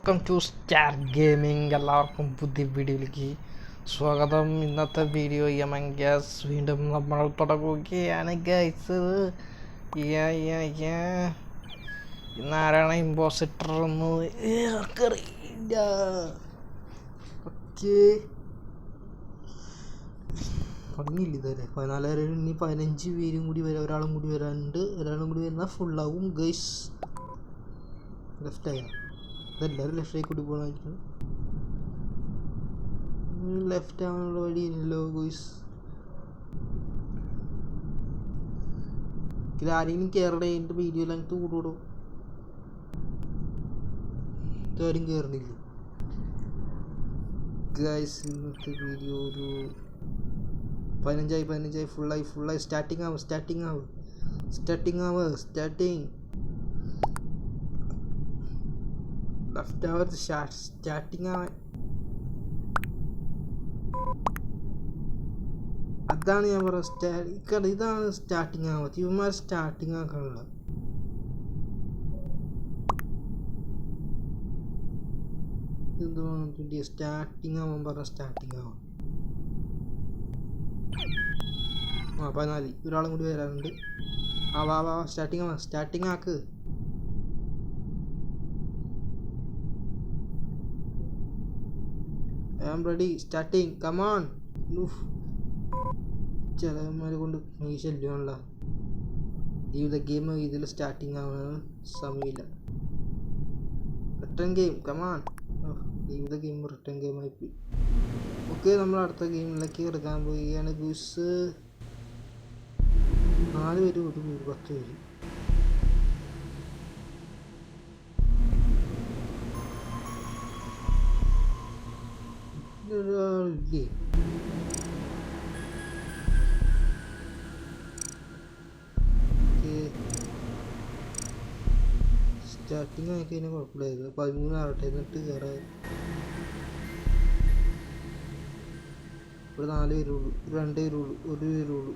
Welcome to star gaming. എല്ലാവർക്കും പുതിയ വീഡിയോയിലേക്ക് സ്വാഗതം. ഇന്നത്തെ വീഡിയോ യമങ്കാസ് വീണ്ടും നമ്മൾ തുടങ്ങുകയാണ് ഗൈസ്. ഇന്നാരാണ് ഇമ്പോസിറ്റർ എന്ന് അറിയില്ല. ഓക്കെ, തുടങ്ങിയില്ല ഇതുവരെ. 14 പേര്, ഇനി 15 പേരും കൂടി വരാം. ഒരാളും കൂടി വരാനുണ്ട്. ഒരാളും കൂടി വരുന്നാൽ ഫുള്ളാവും ഗൈസ്. ലെഫ്റ്റായ ഇതെല്ലാവരും ലെഫ്റ്റായി കൂടി പോകണമായിരിക്കും. ലെഫ്റ്റ് ആവാനുള്ള വഴിയില്ലല്ലോ ഗോയ്സ്. ഇതാരെങ്കിലും കയറണേ, എൻ്റെ വീഡിയോ ലെങ്ത് കൂടുകൂടും. ഇതാരും കയറണില്ല ഗൈസ്. ഇന്നത്തെ വീഡിയോ ഒരു 15 ഫുള്ളായി. സ്റ്റാർട്ടിങ് ലെഫ്റ്റ് ആവത്ത് സ്റ്റാർട്ടിങ് ആവാൻ. അതാണ് ഞാൻ പറഞ്ഞത്, ഇതാണ് സ്റ്റാർട്ടിങ് ആവാത്ത. ഇവന്മാർ സ്റ്റാർട്ടിങ് ആക്കാനുള്ള എന്തുവാ സ്റ്റാർട്ടിങ് ആവാൻ പറഞ്ഞ. സ്റ്റാർട്ടിങ് ആവാം. 14 ഒരാളും കൂടി വരാനുണ്ട്. വാ സ്റ്റാർട്ടിങ് ആക്ക്. I am ready. Starting. Come on. ചിലവന്മാരെ കൊണ്ട് ഈ ശല്യമുള്ള ലീവ് ദ ഗെയിം. ഇതിൽ സ്റ്റാർട്ടിങ് ആവാൻ സമയമില്ല. Return game. Come on. Leave the game. Return game ആയിപ്പോയി. ഓക്കെ, നമ്മൾ അടുത്ത ഗെയിമിലേക്ക് എടുക്കാൻ പോവുകയാണ് ഗൂസ്. 4 പേര്, 1 പേര്, 10 പേര്. ഒരാളില്ലേ? സ്റ്റാർട്ടിങ് ആയി കഴിഞ്ഞാൽ കുഴപ്പമില്ലായിരുന്നു. 13 ആവട്ടെ, എന്നിട്ട് കയറാൻ. ഇവിടെ 4 പേരുള്ളൂ, 2 പേരുള്ളൂ, 1 പേരുള്ളൂ.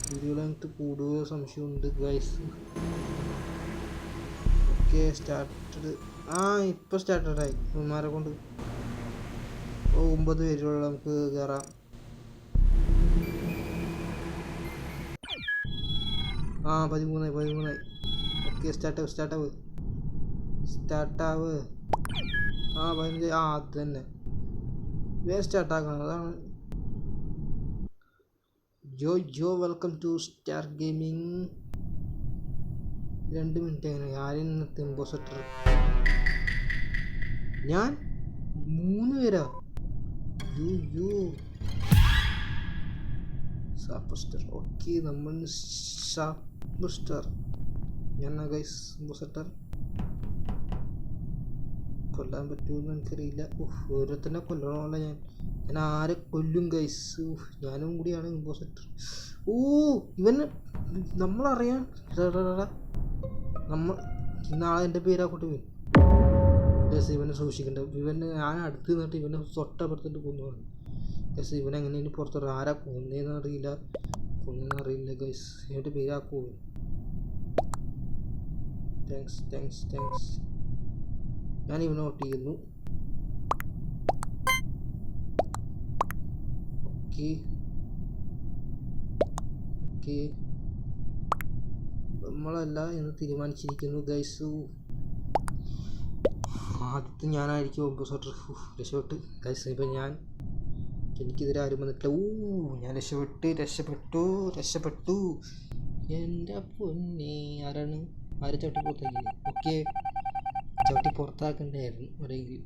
വീഡിയോ ലെങ്ത് കൂടുകയോ സംശയമുണ്ട് ഗൈസ്. Okay, started. ഇപ്പോൾ സ്റ്റാർട്ടഡായി. ഇവന്മാരെ കൊണ്ട് 9 പേരുള്ള നമുക്ക് കയറാം. 13. ഓക്കെ, സ്റ്റാർട്ടാവ്. 15. അത് തന്നെ സ്റ്റാർട്ടാക്കണം. അതാണ് Jo. Welcome to star gaming. 2 minute അങ്ങനെ. ആരും ഇന്നത്തെ ഇമ്പോസിറ്റർ ഞാൻ 3 പേരാ. സാപ്പസ്റ്റർ. ഓക്കെ, നമ്മൾ സാപ്പസ്റ്റർ. ഞാൻ ഗൈസ് ഇമ്പോസിറ്റർ. കൊല്ലാൻ പറ്റുമെന്ന് എനിക്കറിയില്ല. ഓരോരുത്തന്നെ കൊല്ലണമല്ല. ഞാൻ ആരെ കൊല്ലും ഗൈസ്. ഞാനും കൂടിയാണ് ഇമ്പോസിറ്റർ. ഇവന് നമ്മളറിയാൻ നമ്മൾ നാളെ എൻ്റെ പേരാക്കോട്ടെ. ഇവനെ സൂക്ഷിക്കണ്ട. ഞാൻ അടുത്ത് നിന്നിട്ട് ഇവനെ തൊട്ടപ്പുറത്തിട്ട് കൊന്നുപോകണം ഗൈസ്. ഇവനെങ്ങനെയാണ് പുറത്തോട്ട് ആരാ കൊന്നേന്ന് അറിയില്ല ഗൈസ്. എൻ്റെ പേരാക്കോ. താങ്ക്സ്. ഞാൻ ഇവനെ നോട്ട് ചെയ്യുന്നു. ഓക്കെ, നമ്മളല്ല എന്ന് തീരുമാനിച്ചിരിക്കുന്നു ഗൈസ്. ആദ്യത്തെ ഞാനായിരിക്കും ഇമ്പോസിറ്റർ. രക്ഷപ്പെട്ടു ഗൈസ്. ഇപ്പം എനിക്കെതിരെ ആരും വന്നിട്ടില്ല. ഞാൻ രക്ഷപ്പെട്ടു. എൻ്റെ പൊന്നെ, ആരും ചവിട്ടി പുറത്താക്കി. ഓക്കെ, ചവിട്ടി പുറത്താക്കണ്ടായിരുന്നു ഒരെങ്കിലും.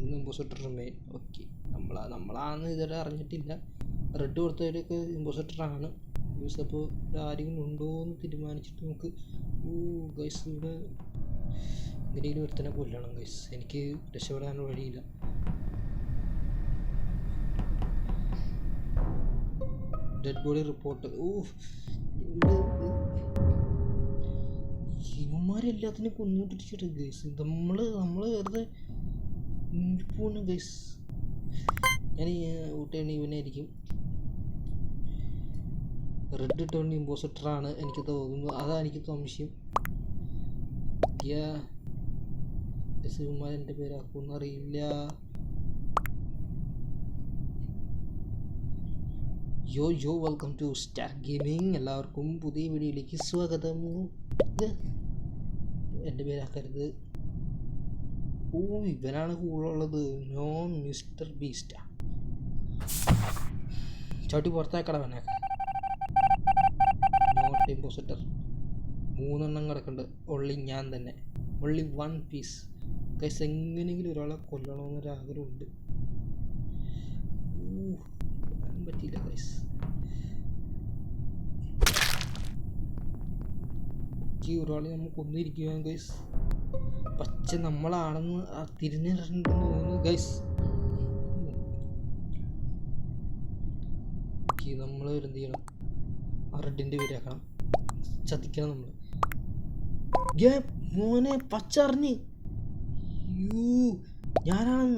ഇന്ന് ഇമ്പോസിറ്റർ മെയിൻ. ഓക്കെ, നമ്മളാണെന്ന് ഇതുവരെ അറിഞ്ഞിട്ടില്ല. റെഡ് കൊടുത്തവരൊക്കെ ഇമ്പോസിറ്ററാണ് ഗൈസ്. അപ്പോൾ ആരെങ്കിലും ഉണ്ടോ എന്ന് തീരുമാനിച്ചിട്ട് നമുക്ക് ഗൈസ് ഇവിടെ എന്തെങ്കിലും ഒരുത്തനെ കൊല്ലണം ഗൈസ്. എനിക്ക് രക്ഷപ്പെടാനുള്ള വഴിയില്ല. Dead body report. ഇവന്മാരെല്ലാത്തിനും കൊന്നുകൊണ്ടിരിക്കട്ടെ ഗൈസ്. നമ്മൾ വെറുതെ പോണ ഗൈസ്. ഞാൻ ഊട്ടേണി ഇവനായിരിക്കും. റെഡ് ഇട്ടോണ്ട് ഇമ്പോസിറ്ററാണ് എനിക്ക് തോന്നുന്നു. അതാണ് എനിക്ക് സംശയം. സിനിമ എൻ്റെ പേരാക്കുമെന്ന് അറിയില്ല. യോ വെൽക്കം ടു സ്റ്റാർ ഗെയിമിംഗ്. എല്ലാവർക്കും പുതിയ വീഡിയോയിലേക്ക് സ്വാഗതം. എൻ്റെ പേരാക്കരുത്. ഓ, ഇവനാണ് കൂടുതലുള്ളത്. നോൺ മിസ്റ്റർ ബീസ്റ്റാ. ചവിട്ടി പുറത്താക്കടവനെ. നോട്ട് ഇമ്പോസിറ്റർ 3 കിടക്കുന്നുണ്ട്. ഒള്ളി ഞാൻ തന്നെ. Only 1 piece. കൈസ് എങ്ങനെയെങ്കിലും ഒരാളെ കൊല്ലണമെന്നൊരാഗ്രഹമുണ്ട്. പറ്റിയില്ല ഗൈസ്. ഒരാളെ നമ്മൾ കൊന്നിരിക്കുകയാണ് ഗൈസ്. പക്ഷെ നമ്മളാണെന്ന് തിരിഞ്ഞിട്ടുണ്ടെന്ന് തോന്നുന്നു ഗൈസ്. നമ്മൾ എന്ത് ചെയ്യണം? ആ റെഡിൻ്റെ പേരാക്കണം. ചതിക്കണം നമ്മൾ. മോനെ പച്ചറിഞ്ഞ് ഞാനാണ്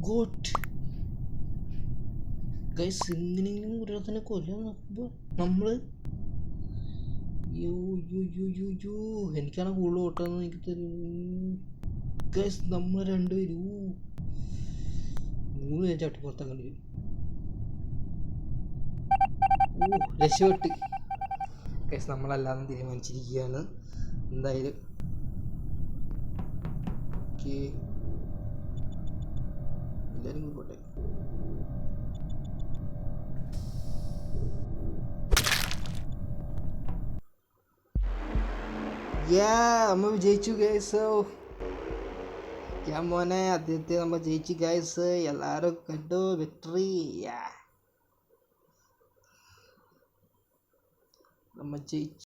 ഗോട്ട് ഗൈസ്. എങ്ങനെയെങ്കിലും ഓരോരുത്തനെ കൊല്ലാൻ നോക്കുമ്പോൾ നമ്മൾ എനിക്കാണ് കൂടുതൽ ഓട്ടാന്ന് എനിക്ക് തരും ഗൈസ്. നമ്മൾ 2 പേരും 3 പേര് ചവിട്ടി പുറത്താക്കേണ്ടി വരും. രക്ഷപ്പെട്ട് ഗൈസ്. നമ്മളല്ലാതെ തീരുമാനിച്ചിരിക്കുകയാണ് എന്തായാലും. എല്ലാവരും പോട്ടെ. നമ്മൾ വിജയിച്ചു ഗൈസ്. മോനെ ആദ്യത്തെ നമ്മൾ ജയിച്ചു ഗൈസ്. എല്ലാവരും കണ്ടു വിക്ടറി. നമ്മൾ ജയിച്ചു.